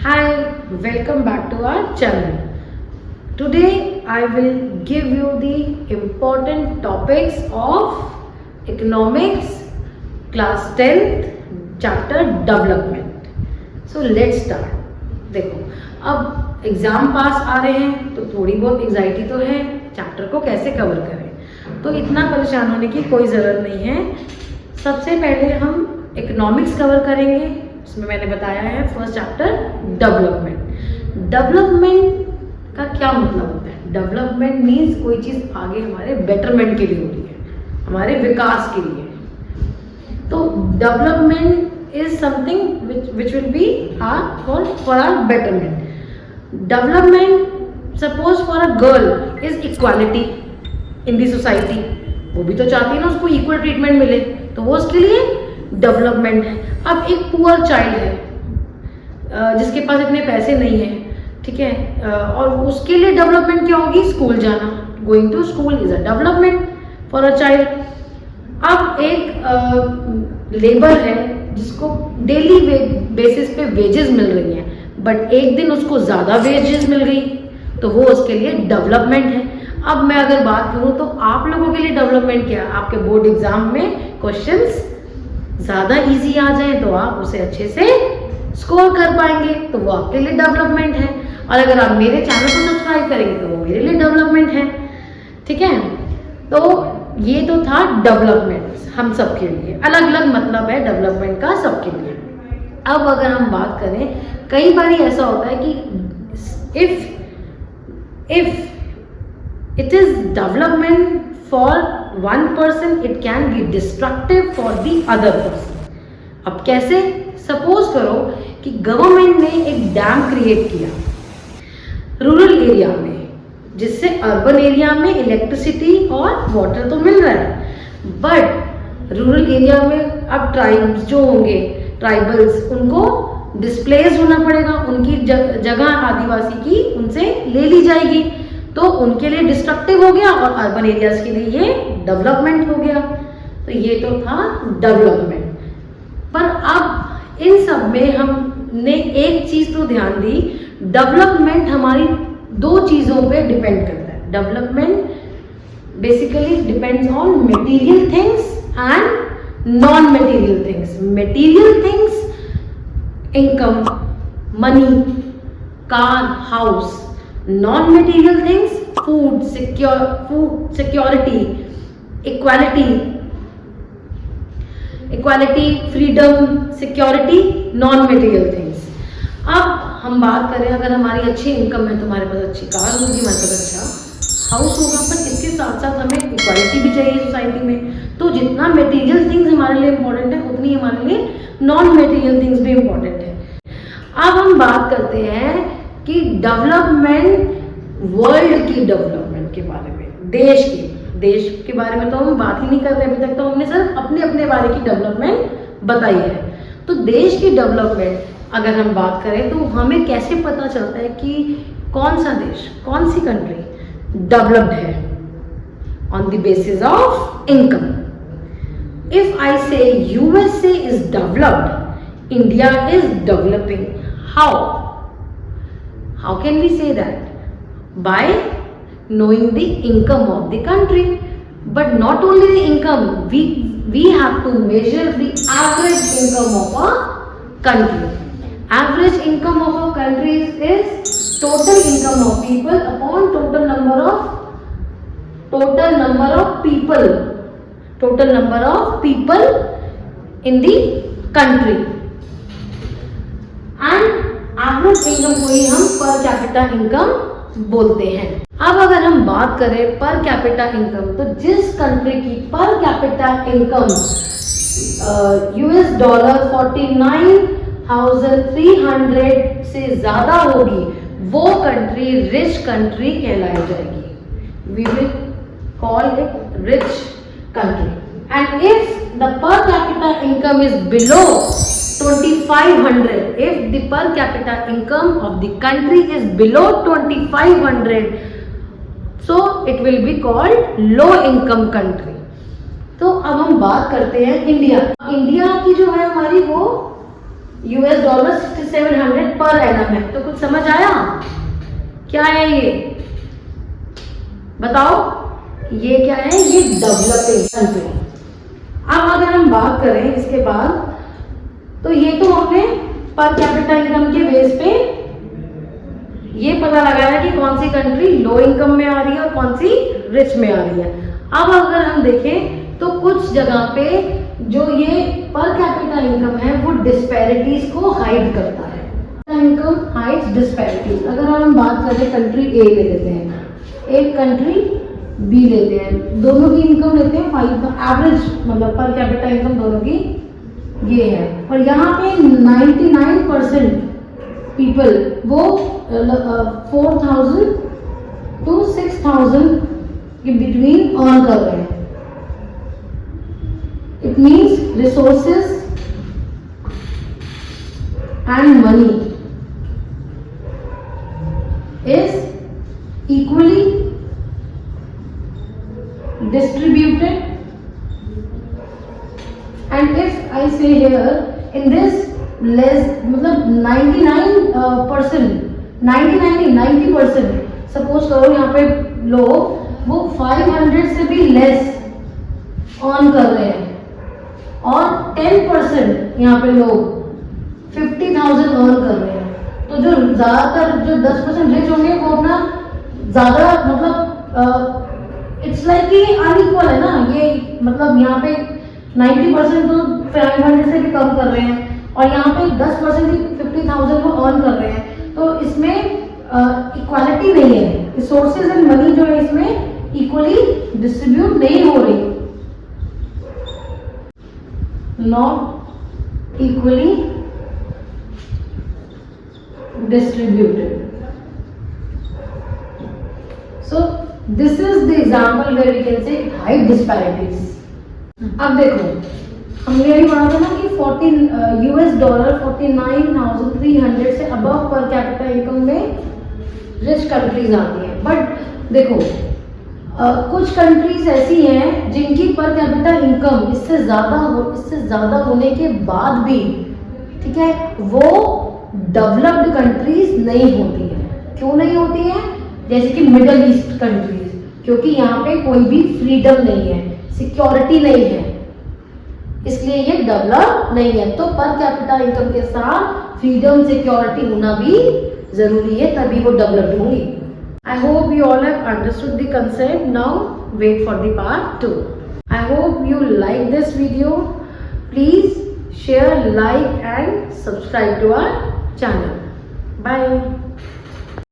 Hi, welcome back to our channel. Today I will give you the important topics of economics class 10th chapter development. So let's start. देखो अब exam pass आ रहे हैं तो थोड़ी बहुत anxiety तो है, चैप्टर को कैसे कवर करें, तो इतना परेशान होने की कोई ज़रूरत नहीं है। सबसे पहले हम इकोनॉमिक्स कवर करेंगे, उसमें मैंने बताया है फर्स्ट चैप्टर डेवलपमेंट। डेवलपमेंट का क्या मतलब होता है? डेवलपमेंट मीन्स कोई चीज़ आगे हमारे बेटरमेंट के लिए हो रही है, हमारे विकास के लिए। तो development is something which will be for our betterment. Development suppose for a girl is equality in the society, वो भी तो चाहती है ना उसको इक्वल ट्रीटमेंट मिले, तो वो उसके लिए डेवलपमेंट है। अब एक पुअर चाइल्ड है जिसके पास इतने पैसे नहीं है, ठीक है, और उसके लिए डेवलपमेंट क्या होगी? स्कूल जाना। Going to school is a development for a child. अब एक लेबर है जिसको डेली बेसिस पे वेजेस मिल रही हैं, बट एक दिन उसको ज़्यादा वेजेस मिल गई, तो वो उसके लिए डेवलपमेंट है। अब मैं अगर बात करूँ तो आप लोगों के लिए डेवलपमेंट क्या है? आपके बोर्ड एग्जाम में क्वेश्चंस ज़्यादा इजी आ जाए तो आप उसे अच्छे से स्कोर कर पाएंगे, तो वो आपके लिए डेवलपमेंट है। और अगर आप मेरे चैनल को सब्सक्राइब करेंगे तो वो मेरे लिए डेवलपमेंट है, ठीक है। तो ये तो था डेवलपमेंट, हम सबके लिए अलग अलग मतलब है डेवलपमेंट का सबके लिए। अब अगर हम बात करें, कई बार ऐसा होता है कि if it is development for one person, it can be destructive for the other person. अब कैसे? सपोज करो कि गवर्नमेंट ने एक डैम क्रिएट किया रूरल एरिया में, जिससे अर्बन एरिया में इलेक्ट्रिसिटी और वाटर तो मिल रहा है, बट रूरल एरिया में अब ट्राइब्स जो होंगे, ट्राइबल्स, उनको डिस्प्लेस होना पड़ेगा, उनकी जगह आदिवासी की उनसे ले ली जाएगी, तो उनके लिए डिस्ट्रक्टिव हो गया और अर्बन एरियाज के लिए ये डेवलपमेंट हो गया। तो ये तो था डेवलपमेंट। पर अब इन सब में हमने एक चीज तो ध्यान दी, डेवलपमेंट हमारी दो चीजों पे डिपेंड करता है। Development basically depends on material things and non material things. Material things, income, money, car, house. Non-material things, food security, equality, freedom, security, non-material things. अब हम बात करें, अगर हमारी अच्छी इनकम है तो हमारे पास अच्छी कार होगी, हमारे पास अच्छा हाउस होगा, पर इसके साथ साथ हमें इक्वालिटी भी चाहिए सोसाइटी में। तो जितना मटेरियल थिंग्स हमारे लिए इम्पोर्टेंट है, उतनी हमारे लिए नॉन मटेरियल थिंग्स भी इम्पोर्टेंट है। अब हम बात करते हैं कि डेवलपमेंट, वर्ल्ड की डेवलपमेंट के बारे में, देश के बारे में तो हम बात ही नहीं कर रहे अभी तक, तो हमने सिर्फ अपने अपने बारे की डेवलपमेंट बताई है। तो देश की डेवलपमेंट अगर हम बात करें तो हमें कैसे पता चलता है कि कौन सा देश, कौन सी कंट्री डेवलप्ड है? On the basis of income. If I say USA is developed, India is developing, how can we say that? By knowing the income of the country. But not only the income, we have to measure the average income of a country. Average income of a country is total income of people upon total number of people in the country. And average income को ही हम पर capita income बोलते हैं। अब अगर हम बात करें पर कैपिटा इनकम, तो जिस कंट्री की पर कैपिटा इनकम $49,300 से ज्यादा होगी, वो कंट्री रिच कंट्री कहलाई जाएगी। We will call it rich country. And if the per capita income is below 2500, if the per capita income of the country is below 2500, so it will be called low income country. तो अब हम बात करते हैं India की जो है हमारी, वो US डॉलर 6700 पर एनम है। तो कुछ समझ आया क्या है ये? बताओ ये क्या है? ये डेवलपिंग कंट्री। अब अगर हम बात करें इसके बाद, तो ये तो हमने पर कैपिटा इनकम के बेस पे ये पता लगाया कि कौन सी कंट्री लो इनकम में आ रही है और कौन सी रिच में आ रही है। अब अगर हम देखें तो कुछ जगह पे जो ये पर कैपिटा इनकम है वो डिस्पैरिटीज को हाइड करता है। Income hides disparities. अगर हम बात करें कंट्री ए ले लेते हैं, एक कंट्री बी लेते हैं, दोनों की इनकम लेते हैं 5, एवरेज मतलब पर कैपिटा इनकम दोनों की ये है। और यहाँ पे 99% पीपल वो 4000 to 6000 के बिटवीन अर्न कर रहे हैं। It means resources and money is equally distributed, and if I say here in this less मतलब 90% सपोज करो यहाँ पे लोग वो 500 से भी लेस अर्न कर रहे हैं और 10% यहाँ पे लोग 50,000 अर्न कर रहे हैं। तो जो ज्यादातर जो 10% रिच होंगे वो अपना ज्यादा मतलब इट्स लाइक कि अनइक्वल है ना ये, मतलब यहाँ पे 90% तो 500 से भी कम कर रहे हैं और यहाँ पे 10% ही 50,000 को अर्न कर रहे हैं। तो इसमें इक्वालिटी नहीं है, रिसोर्सेज एंड मनी जो है इसमें इक्वली डिस्ट्रीब्यूट नहीं हो रही, not equally distributed. So this is the example where we can say high disparities. अब देखो हमने अभी पढ़ा था ना कि US डॉलर 49,300 से अबव पर कैपिटा इनकम में रिच कंट्रीज आती हैं। बट देखो कुछ कंट्रीज ऐसी हैं जिनकी पर कैपिटा इनकम इससे ज्यादा होने के बाद भी, ठीक है, वो डेवलप्ड कंट्रीज नहीं होती हैं। क्यों नहीं होती हैं? जैसे कि मिडल ईस्ट कंट्रीज, क्योंकि यहाँ पे कोई भी फ्रीडम नहीं है, सिक्योरिटी नहीं है, इसलिए ये डेवलप नहीं है। तो पर कैपिटा इनकम के साथ फ्रीडम सिक्योरिटी होना भी जरूरी है, तभी वो डेवलप्ड होंगी। I hope you all have understood the concept. Now wait for the part 2। I hope you like this video. Please share, like and subscribe to our channel. Bye.